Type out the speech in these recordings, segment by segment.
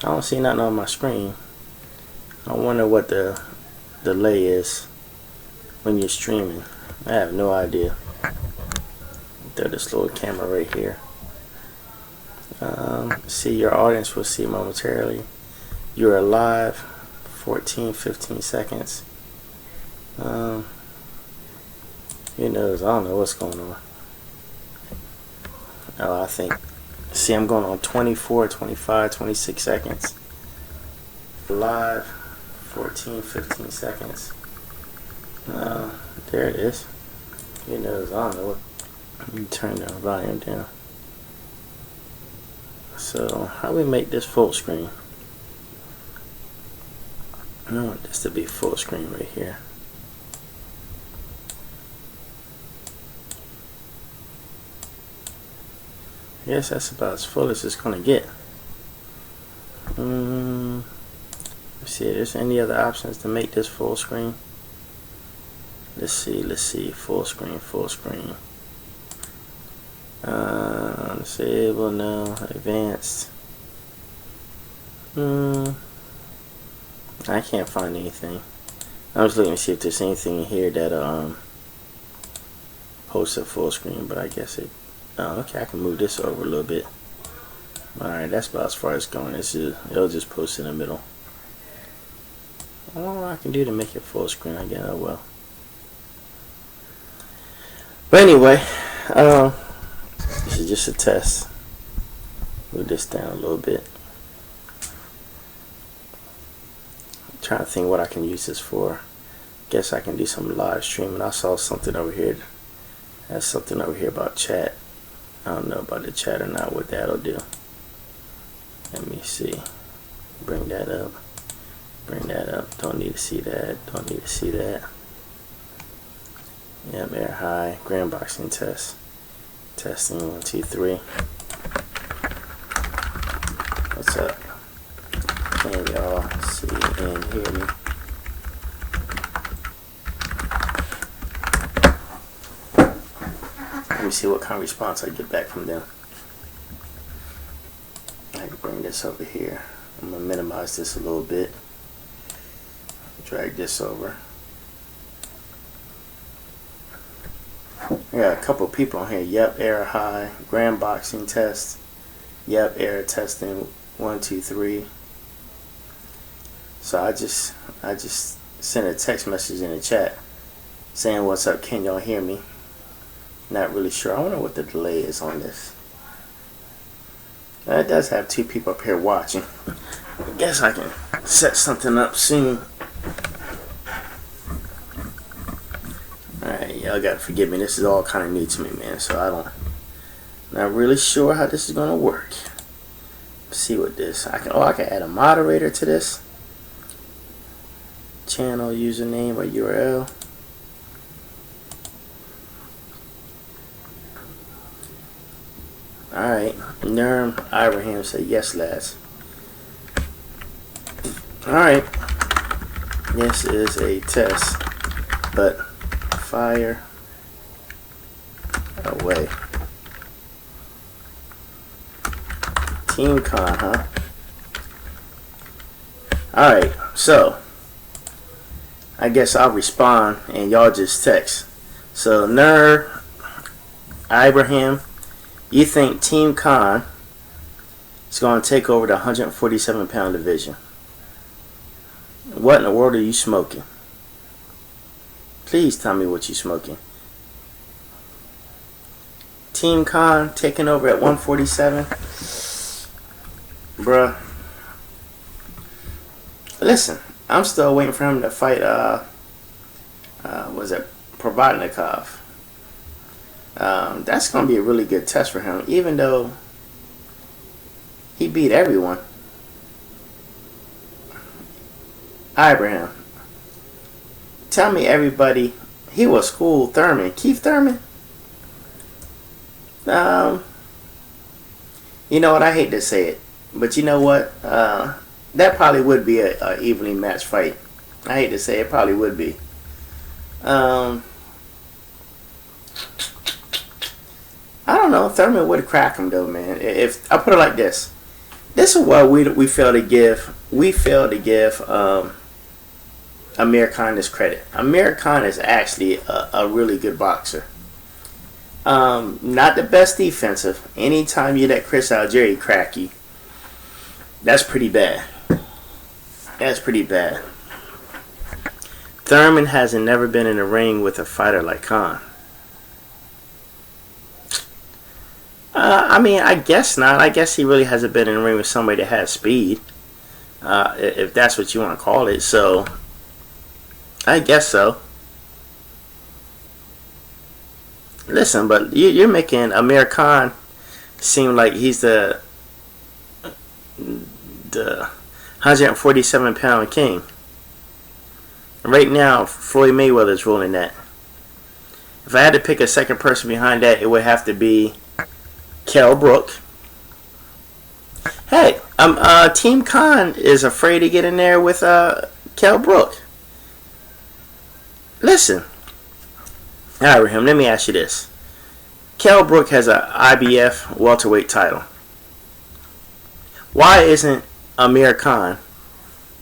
I don't see nothing on my screen. I wonder what the delay is when you're streaming. I have no idea. Throw this little camera right here. See, your audience will see momentarily. You're live. 15 seconds. Who knows? I don't know what's going on. Oh, I think. See, I'm going on 24, 25, 26 seconds. Live. 15 seconds. There it is. Who knows? I don't know what. Let me turn the volume down. So, how do we make this full screen? I want this to be full screen right here. Yes, that's about as full as it's gonna get. Let's see if there's any other options to make this full screen. Let's see, full screen. Disable, no, advanced. I can't find anything. I was looking to see if there's anything in here that'll post a full screen, but I guess it. Oh, okay, I can move this over a little bit. Alright, that's about as far as going. It'll just post in the middle. I don't know what I can do to make it full screen. I guess, oh well. But anyway, this is just a test. Move this down a little bit. I'm trying to think what I can use this for. Guess I can do some live streaming. I saw something over here. There's something over here about chat. I don't know about the chat or not, what that'll do. Let me see. Bring that up. Don't need to see that. Yep, air high. Grand boxing test. Testing 1, 2, 3. What's up? Can y'all see and hear me? Let me see what kind of response I get back from them. I can bring this over here. I'm going to minimize this a little bit. Drag this over. I got a couple people on here. Yep, error high. Grand boxing test. Yep, error testing 1, 2, 3. So I just sent a text message in the chat saying, what's up, can y'all hear me? Not really sure. I wonder what the delay is on this. It does have 2 people up here watching. I guess I can set something up soon. Alright, y'all gotta forgive me. This is all kind of new to me, man. So not really sure how this is gonna work. Let's see what this. I can add a moderator to this. Channel username or URL. Alright, Nerm Ibrahim said yes, lads. Alright, this is a test, but fire away. Team Con, huh? Alright, so I guess I'll respond and y'all just text. So Nerm Ibrahim, you think Team Con is going to take over the 147-pound division? What in the world are you smoking? Please tell me what you're smoking. Team Con taking over at 147? Bruh. Listen, I'm still waiting for him to fight, was it Provodnikov? That's going to be a really good test for him, even though he beat everyone. Abraham, tell me everybody, he will school Thurman. Keith Thurman? You know what, I hate to say it, but you know what, that probably would be a evenly matched fight. I hate to say it, probably would be. I don't know. Thurman would crack him though, man. If I put it like this, This is what we fail to give. We fail to give Amir Khan his credit. Amir Khan is actually a really good boxer. Not the best defensive. Anytime you let Chris Algieri crack you, that's pretty bad. That's pretty bad. Thurman hasn't never been in a ring with a fighter like Khan. I mean, I guess not. I guess he really hasn't been in a ring with somebody that has speed. If that's what you want to call it. So, I guess so. Listen, but you're making Amir Khan seem like he's the 147-pound king. Right now, Floyd Mayweather is ruling that. If I had to pick a second person behind that, it would have to be Kell Brook. Hey, Team Khan is afraid to get in there with Kell Brook. Listen. Alright, Raheem, let me ask you this. Kell Brook has an IBF welterweight title. Why isn't Amir Khan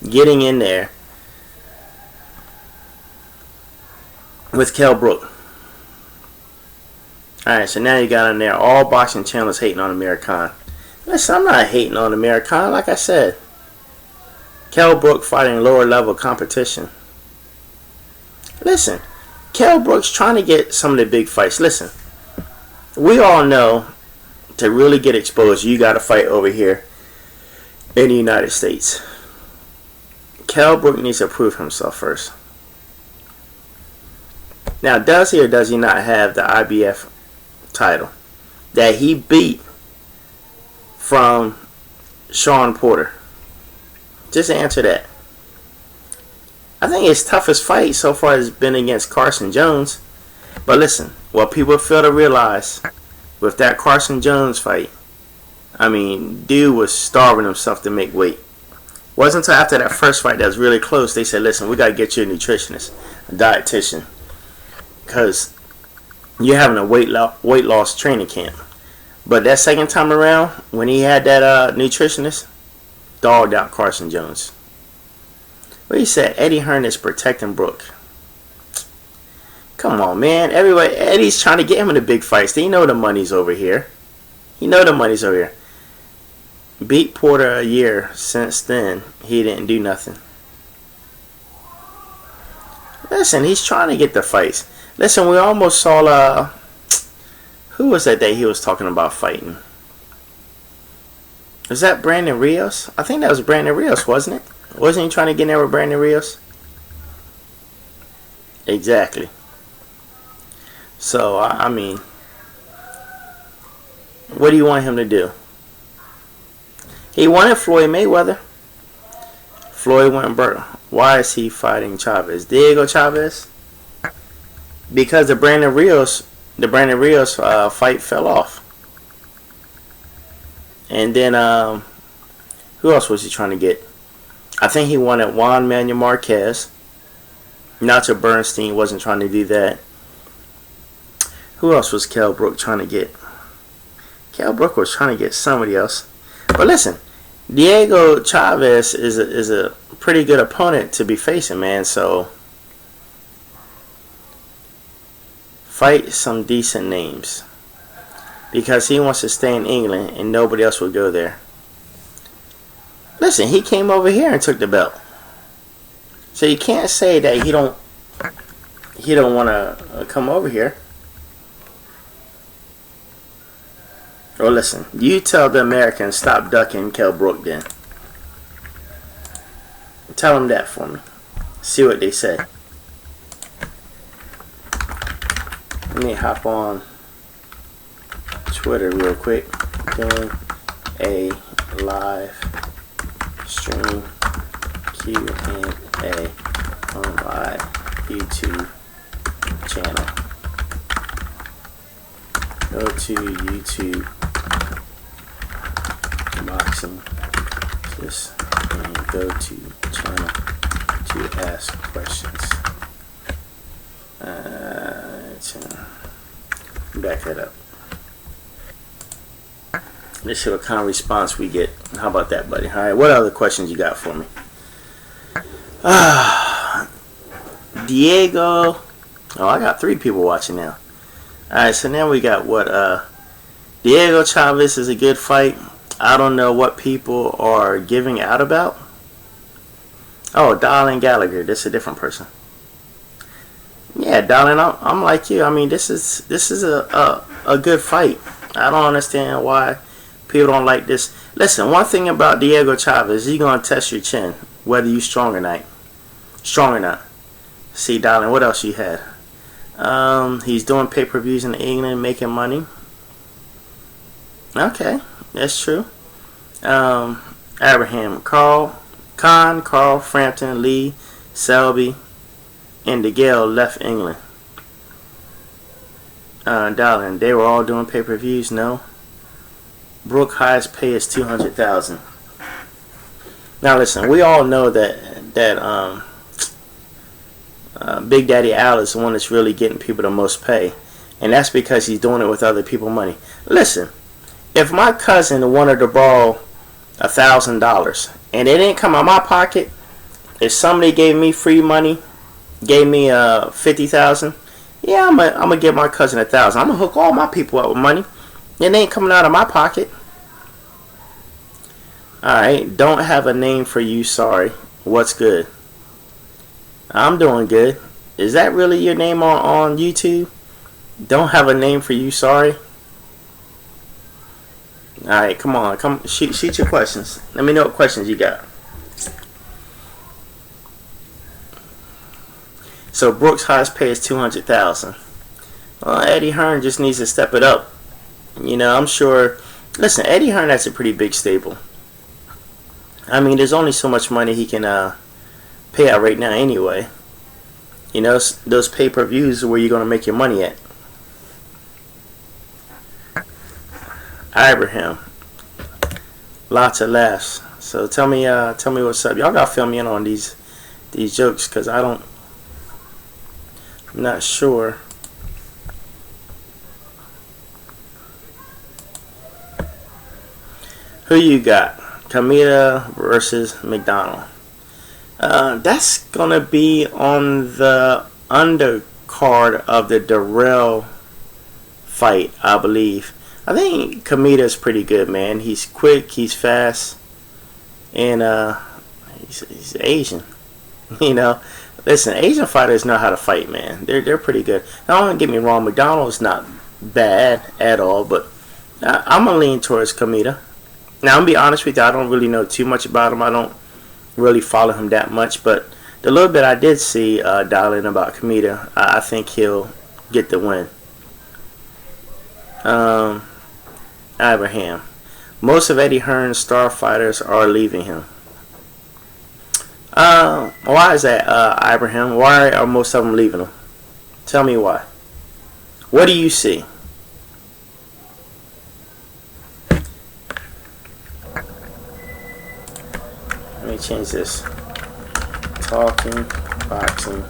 getting in there with Kell Brook? Alright, so now you got in there all boxing channels hating on Amir Khan. Listen, I'm not hating on Amir Khan. Like I said, Kell Brook fighting lower level competition. Listen, Kell Brook's trying to get some of the big fights. Listen, we all know to really get exposed, you got to fight over here in the United States. Kell Brook needs to prove himself first. Now, does he or does he not have the IBF title that he beat from Sean Porter? Just answer that. I think his toughest fight so far has been against Carson Jones. But listen, what people fail to realize with that Carson Jones fight, I mean, dude was starving himself to make weight. Wasn't until after that first fight that was really close, they said, listen, we got to get you a nutritionist, a dietitian, because you're having a weight loss training camp. But that second time around, when he had that nutritionist, dogged out Carson Jones. What he said, Eddie Hearn is protecting Brook. Come on, man. Everybody, Eddie's trying to get him in the big fights. They know the money's over here. You know the money's over here. Beat Porter a year. Since then, he didn't do nothing. Listen, he's trying to get the fights. Listen, we almost saw, who was that he was talking about fighting? Was that Brandon Rios? I think that was Brandon Rios, wasn't it? Wasn't he trying to get in there with Brandon Rios? Exactly. So, I mean, what do you want him to do? He wanted Floyd Mayweather. Floyd went broke. Why is he fighting Chavez? Diego Chavez? Because the Brandon Rios fight fell off. And then, who else was he trying to get? I think he wanted Juan Manuel Marquez. Nacho Bernstein wasn't trying to do that. Who else was Kell Brook trying to get? Kell Brook was trying to get somebody else. But listen, Diego Chavez is a pretty good opponent to be facing, man. So fight some decent names. Because he wants to stay in England and nobody else will go there. Listen, he came over here and took the belt. So you can't say that he don't want to come over here. Or listen, you tell the Americans stop ducking Kell Brook then. Tell them that for me. See what they say. Let me hop on Twitter real quick. Doing a live stream Q&A on my YouTube channel. Go to YouTube Boxing just and go to channel to ask questions. Back that up. Let's see what kind of response we get. How about that, buddy? All right, what other questions you got for me? Diego. Oh, I got 3 people watching now. All right, so now we got what? Diego Chavez is a good fight. I don't know what people are giving out about. Oh, Darlin Gallagher. That's a different person. Yeah, Darlin, I'm like you. I mean, this is a good fight. I don't understand why people don't like this. Listen, one thing about Diego Chavez, he's gonna test your chin, whether you strong or not. Strong or not. See, Darlin, what else you had? He's doing pay-per-views in England, making money. Okay, that's true. Abraham, Carl Frampton, Lee, Selby, and DeGale left England. Darling, they were all doing pay-per-views. No. Brooke highest pay is $200,000. Now listen, we all know that Big Daddy Al is the one that's really getting people the most pay, and that's because he's doing it with other people's money. Listen, if my cousin wanted to borrow $1,000 and it didn't come out of my pocket, if somebody gave me free money, gave me $50,000, yeah, I'm gonna give my cousin $1,000. I'm gonna hook all my people up with money. It ain't coming out of my pocket. Alright, don't have a name for you, sorry. What's good? I'm doing good. Is that really your name on YouTube? Don't have a name for you, sorry. Alright, come on. Come shoot your questions. Let me know what questions you got. So Brooks' highest pay is $200,000. Well, Eddie Hearn just needs to step it up. You know, I'm sure. Listen, Eddie Hearn has a pretty big stable. I mean, there's only so much money he can pay out right now anyway. You know, those pay-per-views are where you're going to make your money at. Abraham. Lots of laughs. So tell me what's up. Y'all got to fill me in on these jokes, because I'm not sure. Who you got? Kamita versus McDonald. That's gonna be on the undercard of the Darrell fight, I believe. I think Kamita's pretty good, man. He's quick, he's fast, and he's Asian. You know, listen, Asian fighters know how to fight, man. They're pretty good. Now, don't get me wrong, McDonald's not bad at all, but I'm gonna lean towards Kamita. Now, I'm gonna be honest with you, I don't really know too much about him. I don't really follow him that much, but the little bit I did see dialing about Kamita, I think he'll get the win. Abraham. Most of Eddie Hearn's star fighters are leaving him. Why is that, Abraham? Why are most of them leaving him? Tell me why. What do you see? Let me change this. Talking boxing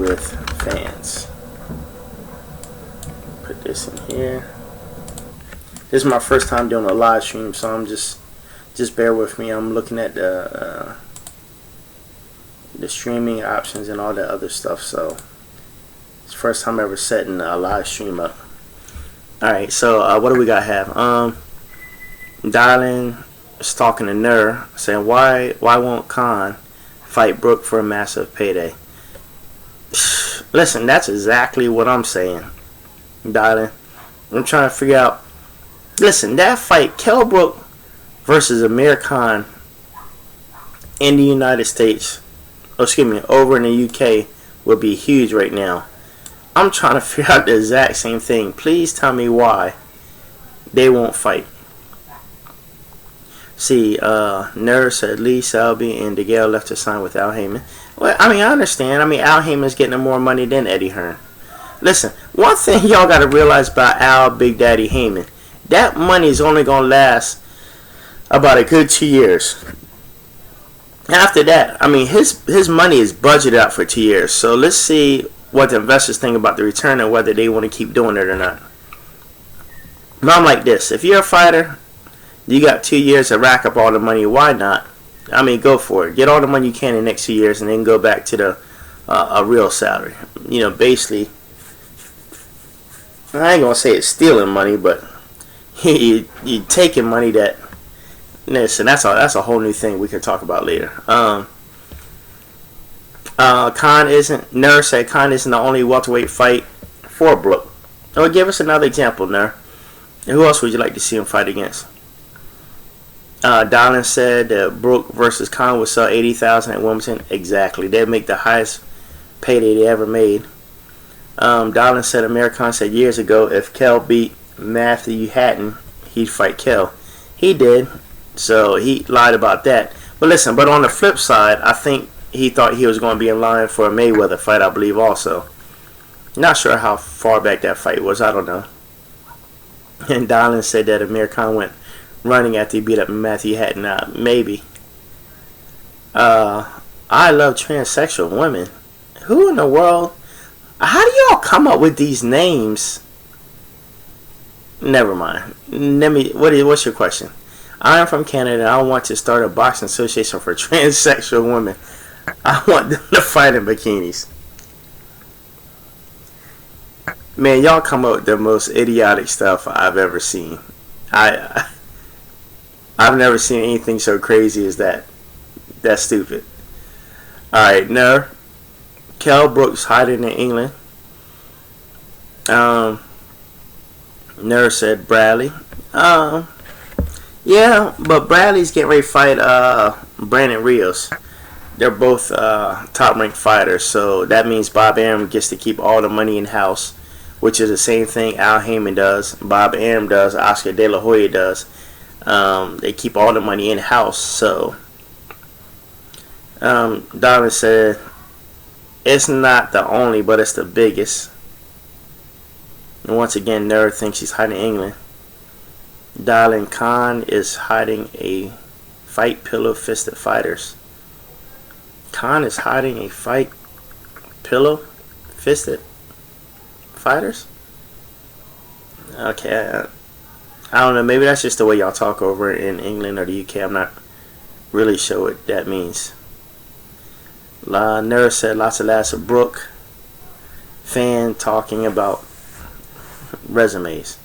with fans. Put this in here. This is my first time doing a live stream, so I'm just bear with me. I'm looking at the streaming options and all that other stuff. So it's the first time ever setting a live stream up. All right, so what do we got? Dialing. Talking to Nur, saying why won't Khan fight Brooke for a massive payday? Listen, that's exactly what I'm saying, darling. I'm trying to figure out. Listen, that fight, Kell Brook versus Amir Khan in the United States, over in the UK, would be huge right now. I'm trying to figure out the exact same thing. Please tell me why they won't fight. See, Nur said Lee, Selby, and DeGale left to sign with Al Heyman. Well, I mean, I understand. I mean, Al Heyman's getting more money than Eddie Hearn. Listen, one thing y'all got to realize about Al Big Daddy Heyman, that money is only going to last about a good 2 years. After that, I mean, his money is budgeted out for 2 years. So let's see what the investors think about the return and whether they want to keep doing it or not. But I'm like this. If you're a fighter, You got 2 years to rack up all the money. Why not? I mean, go for it. Get all the money you can in the next 2 years, and then go back to the a real salary. Basically, I ain't gonna say it's stealing money, but you taking money that. Listen, that's a whole new thing we can talk about later. Nur said Khan isn't the only welterweight fight for Brook. Oh, give us another example, Nur. Who else would you like to see him fight against? Donald said that Brook versus Khan would sell 80,000 at Wilmington. Exactly, they'd make the highest payday they ever made. Donald said Amir Khan said years ago if Kell beat Matthew Hatton, he'd fight Kell. He did, so he lied about that. But listen, but on the flip side, I think he thought he was going to be in line for a Mayweather fight, I believe also. Not sure how far back that fight was, I don't know. And Donald said that Amir Khan went running after he beat up Matthew Hatton. Maybe. I love transsexual women. Who in the world? How do y'all come up with these names? Never mind. What's your question? I am from Canada. I want to start a boxing association for transsexual women. I want them to fight in bikinis. Man, y'all come up with the most idiotic stuff I've ever seen. I've never seen anything so crazy as that. That's stupid. Alright, no. Kell Brooks hiding in England. Nur said Bradley. Yeah, but Bradley's getting ready to fight Brandon Rios. They're both top ranked fighters, so that means Bob Arum gets to keep all the money in house, which is the same thing Al Heyman does, Bob Arum does, Oscar De La Hoya does. They keep all the money in house. So Donovan said it's not the only, but it's the biggest. And once again, Nerd thinks he's hiding in England. Darlin Khan is hiding a fight pillow fisted fighters. Khan is hiding a fight pillow fisted fighters? Okay, I don't know. Maybe that's just the way y'all talk over in England or the UK. I'm not really sure what that means. Nerd said lots of laughs of Brooke fan talking about resumes.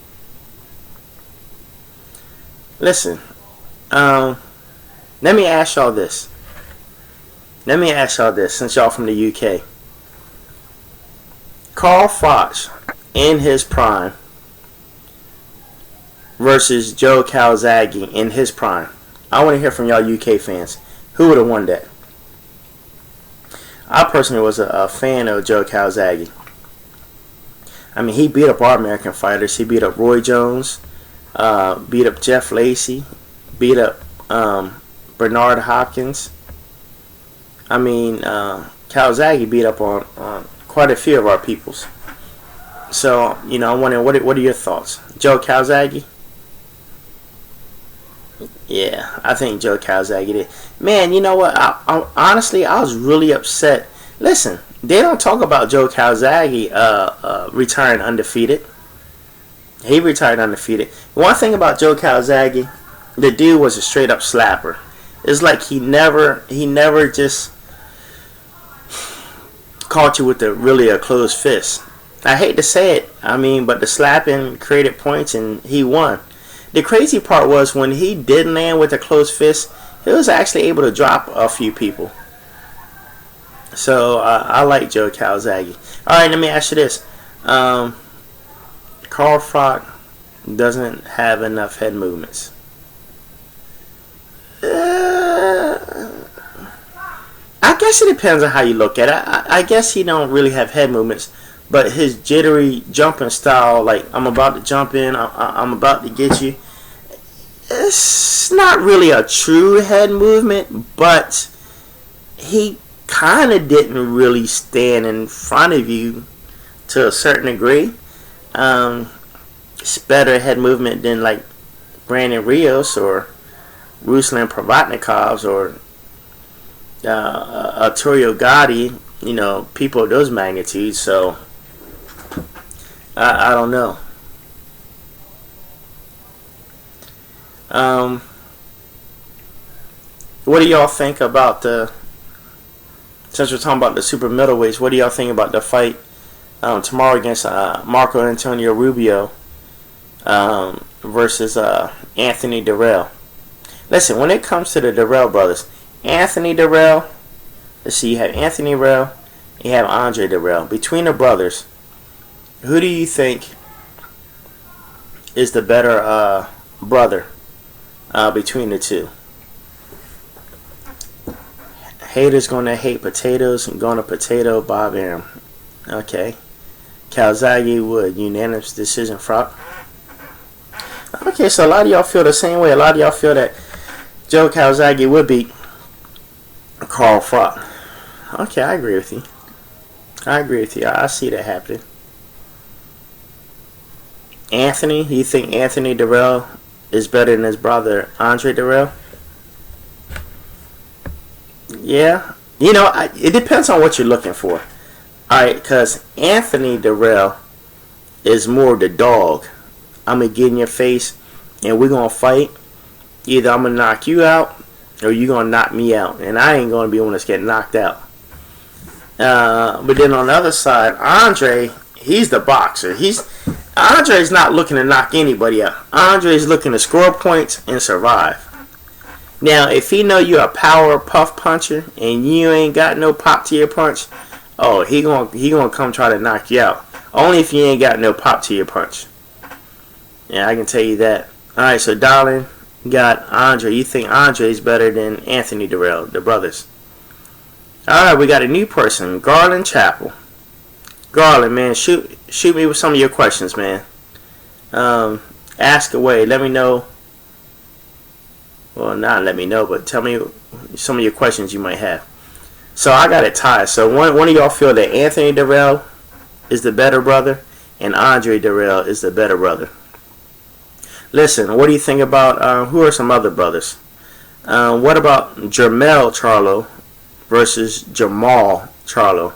Listen, let me ask y'all this. Since y'all from the UK. Carl Froch in his prime versus Joe Calzaghe in his prime. I want to hear from y'all UK fans. Who would have won that? I personally was a fan of Joe Calzaghe. I mean, he beat up our American fighters. He beat up Roy Jones, beat up Jeff Lacey, beat up Bernard Hopkins. I mean, Calzaghe beat up on quite a few of our peoples. So, I'm wondering, what are your thoughts? Joe Calzaghe? Yeah, I think Joe Calzaghe did. Man, you know what? Honestly, I was really upset. Listen, they don't talk about Joe Calzaghe retiring undefeated. He retired undefeated. One thing about Joe Calzaghe, the dude was a straight up slapper. It's like he never just caught you with a closed fist. I hate to say it, but the slapping created points and he won. The crazy part was when he did land with a closed fist, he was actually able to drop a few people. So I like Joe Calzaghe. Alright, let me ask you this. Carl Froch doesn't have enough head movements. I guess it depends on how you look at it. I guess he don't really have head movements, but his jittery jumping style, like I'm about to jump in, I'm about to get you, it's not really a true head movement, but he kind of didn't really stand in front of you to a certain degree. It's better head movement than like Brandon Rios or Ruslan Provatnikovs or Arturo Gatti, people of those magnitudes. So I don't know. Um, what do y'all think about the? Since we're talking about the super middleweights, what do y'all think about the fight tomorrow against Marco Antonio Rubio versus Anthony Dirrell? Listen, when it comes to the Dirrell brothers, Anthony Dirrell, let's see, you have Anthony Dirrell, you have Andre Dirrell. Between the brothers, who do you think is the better brother between the two? Haters gonna hate potatoes and gonna potato Bob Arum. Okay. Calzaghe Wood, unanimous decision, Frock. Okay, so a lot of y'all feel the same way. A lot of y'all feel that Joe Calzaghe would beat Carl Frock. Okay, I agree with you. I see that happening. Anthony, you think Anthony Dirrell is better than his brother Andre Dirrell? Yeah. You know, it depends on what you're looking for. Alright, because Anthony Dirrell is more the dog. I'm going to get in your face and we're going to fight. Either I'm going to knock you out or you're going to knock me out. And I ain't going to be one that's getting knocked out. But then on the other side, Andre, he's the boxer. Andre's not looking to knock anybody out. Andre's looking to score points and survive. Now, if he know you're a power puff puncher and you ain't got no pop to your punch, oh, he gonna come try to knock you out. Only if you ain't got no pop to your punch. Yeah, I can tell you that. Alright, so Darling got Andre. You think Andre's better than Anthony Dirrell, the brothers. Alright, we got a new person, Garland Chappell. Garland, man, shoot me with some of your questions, man. Ask away. Let me know. Well, not let me know, but tell me some of your questions you might have. So I got it tied. So one of y'all feel that Anthony Dirrell is the better brother and Andre Dirrell is the better brother. Listen, what do you think about who are some other brothers? What about Jermell Charlo versus Jamal Charlo?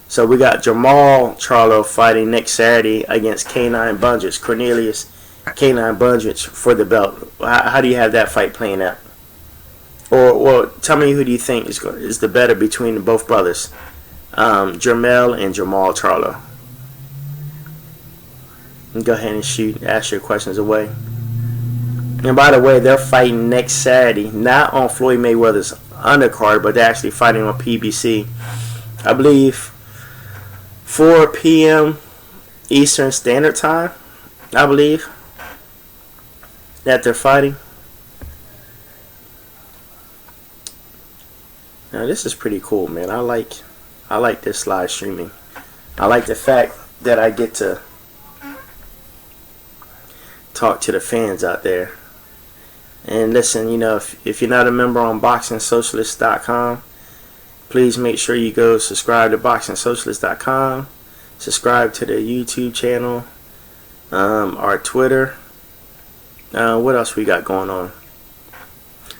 So we got Jamal Charlo fighting next Saturday against K9 Bundrich, Cornelius K9 Bundrich for the belt. How do you have that fight playing out? Or tell me, who do you think is the better between both brothers, Jermell and Jamal Charlo? Go ahead and ask your questions away. And by the way, they're fighting next Saturday, not on Floyd Mayweather's undercard, but they're actually fighting on PBC. I believe 4 p.m. Eastern Standard Time, I believe, that they're fighting. Now this is pretty cool, man. I like this live streaming. I like the fact that I get to talk to the fans out there. And listen, you know, if you're not a member on BoxingSocialist.com, please make sure you go subscribe to BoxingSocialist.com. Subscribe to the YouTube channel, our Twitter. What else we got going on?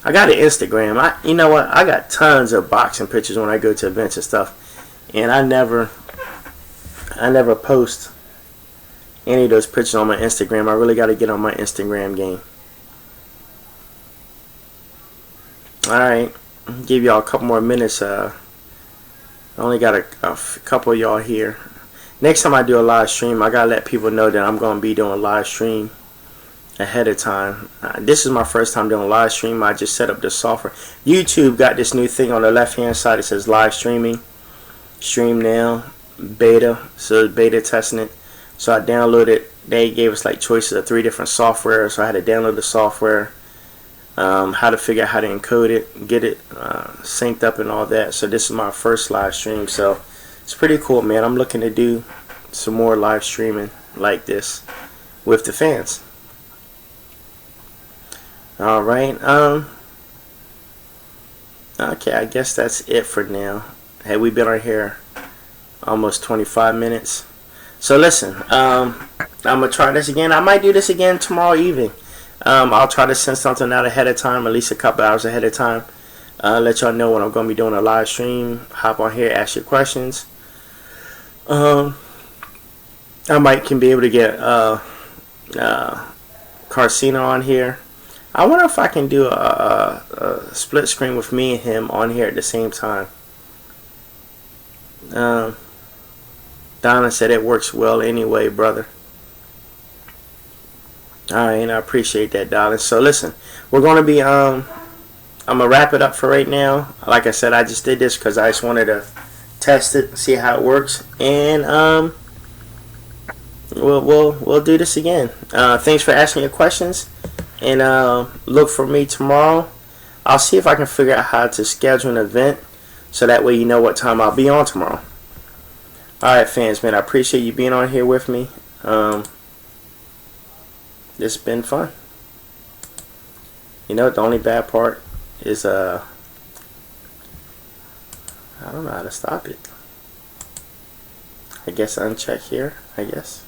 I got an Instagram. You know what? I got tons of boxing pictures when I go to events and stuff, and I never post any of those pictures on my Instagram. I really got to get on my Instagram game. Alright, give y'all a couple more minutes. I only got a couple of y'all here. Next time I do a live stream, I gotta let people know that I'm gonna be doing a live stream ahead of time. This is my first time doing a live stream. I just set up the software. YouTube got this new thing on the left hand side. It says live streaming, stream now, beta. So beta testing it. So I downloaded. They gave us like choices of 3 different software. So I had to download the software. How to figure out how to encode it, get it synced up and all that. So this is my first live stream, so it's pretty cool, man. I'm looking to do some more live streaming like this with the fans. Alright, okay, I guess that's it for now. Hey, we've been on here almost 25 minutes. So listen, I'm gonna try this again. I might do this again tomorrow evening. I'll try to send something out ahead of time, at least a couple hours ahead of time. Let y'all know when I'm going to be doing a live stream. Hop on here, ask your questions. I might can be able to get Carcino on here. I wonder if I can do a split screen with me and him on here at the same time. Donna said it works well anyway, brother. Alright, I appreciate that, Donna. So listen, we're gonna be I'm gonna wrap it up for right now. Like I said, I just did this because I just wanted to test it, see how it works, and we'll do this again. Thanks for asking your questions, and look for me tomorrow. I'll see if I can figure out how to schedule an event so that way you know what time I'll be on tomorrow. Alright, fans, man, I appreciate you being on here with me. This has been fun. You know, the only bad part is I don't know how to stop it. I guess uncheck here, I guess.